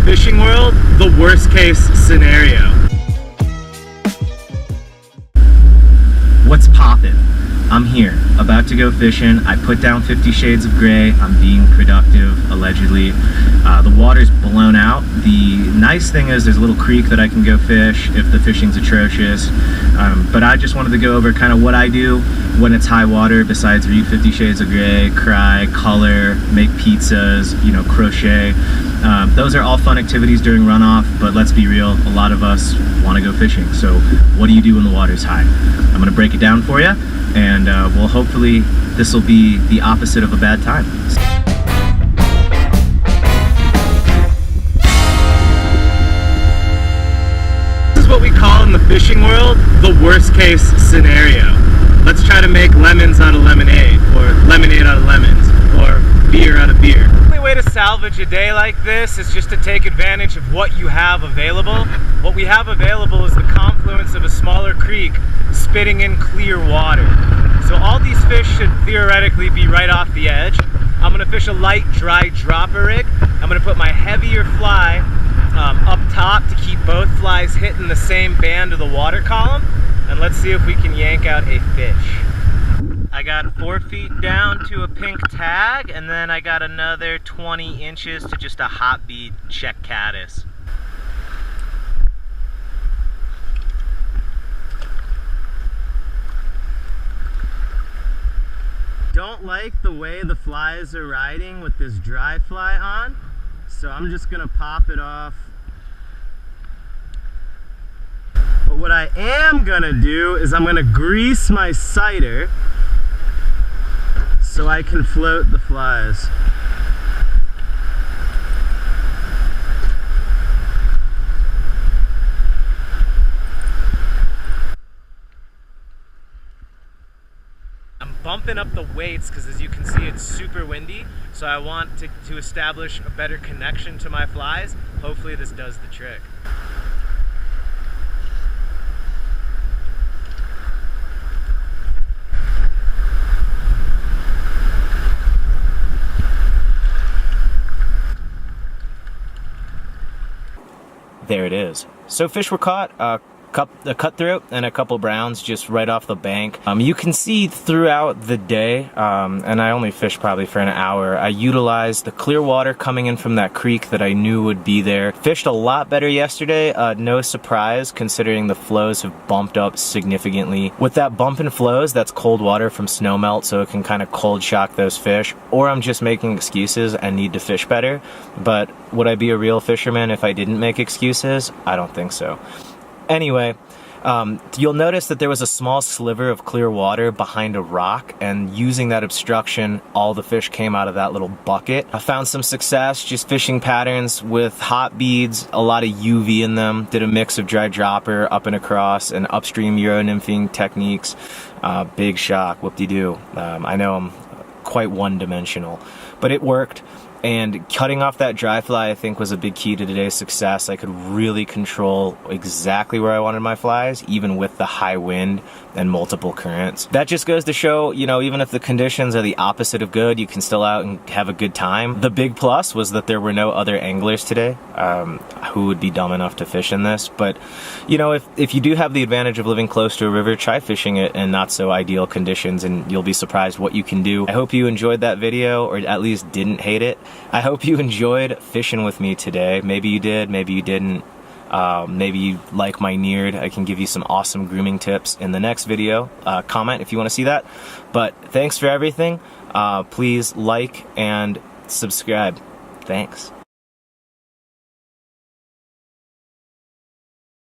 fishing world, the worst case scenario. What's poppin'? I'm here, about to go fishing. I put down 50 Shades of Grey. I'm being productive, allegedly. The water's blown out. The nice thing is there's a little creek that I can go fish if the fishing's atrocious. But I just wanted to go over kind of what I do when it's high water besides read 50 Shades of Grey, cry, color, make pizzas, you know, crochet. Those are all fun activities during runoff, but let's be real, a lot of us want to go fishing. So what do you do when the water's high? I'm going to break it down for you, and well, hopefully this will be the opposite of a bad time. This is what we call in the fishing world the worst case scenario. Let's try to make lemons out of lemonade, or lemonade out of lemons, or beer out of beer. The only way to salvage a day like this is just to take advantage of what you have available. What we have available is the confluence of a smaller creek spitting in clear water. So all these fish should theoretically be right off the edge. I'm gonna fish a light, dry dropper rig. I'm gonna put my heavier fly up top to keep both flies hitting the same band of the water column. And let's see if we can yank out a fish. I got 4 feet down to a pink tag, and then I got another 20 inches to just a hot bead check caddis. Don't like the way the flies are riding with this dry fly on, so I'm just gonna pop it off. But what I am gonna do is I'm gonna grease my sighter so I can float the flies. I'm bumping up the weights because, as you can see, it's super windy, so I want to establish a better connection to my flies. Hopefully this does the trick. There it is. So fish were caught, a cutthroat and a couple browns just right off the bank. You can see throughout the day, and I only fished probably for an hour, I utilized the clear water coming in from that creek that I knew would be there. Fished a lot better yesterday, no surprise considering the flows have bumped up significantly. With that bump in flows, that's cold water from snowmelt, so it can kind of cold shock those fish. Or I'm just making excuses and need to fish better. But would I be a real fisherman if I didn't make excuses? I don't think so. Anyway, you'll notice that there was a small sliver of clear water behind a rock, and using that obstruction, all the fish came out of that little bucket. I found some success just fishing patterns with hot beads, a lot of UV in them, did a mix of dry dropper, up and across, and upstream Euro nymphing techniques. Big shock, whoop-de-doo. I know I'm quite one-dimensional, but it worked. And cutting off that dry fly, I think, was a big key to today's success. I could really control exactly where I wanted my flies, even with the high wind and multiple currents. That just goes to show, you know, even if the conditions are the opposite of good, you can still out and have a good time. The big plus was that there were no other anglers today who would be dumb enough to fish in this. But, you know, if you do have the advantage of living close to a river, try fishing it in not so ideal conditions, and you'll be surprised what you can do. I hope you enjoyed that video, or at least didn't hate it. I hope you enjoyed fishing with me today. Maybe you did, maybe you didn't. Maybe you like my Neared. I can give you some awesome grooming tips in the next video. Comment if you want to see that. But thanks for everything. Please like and subscribe. Thanks.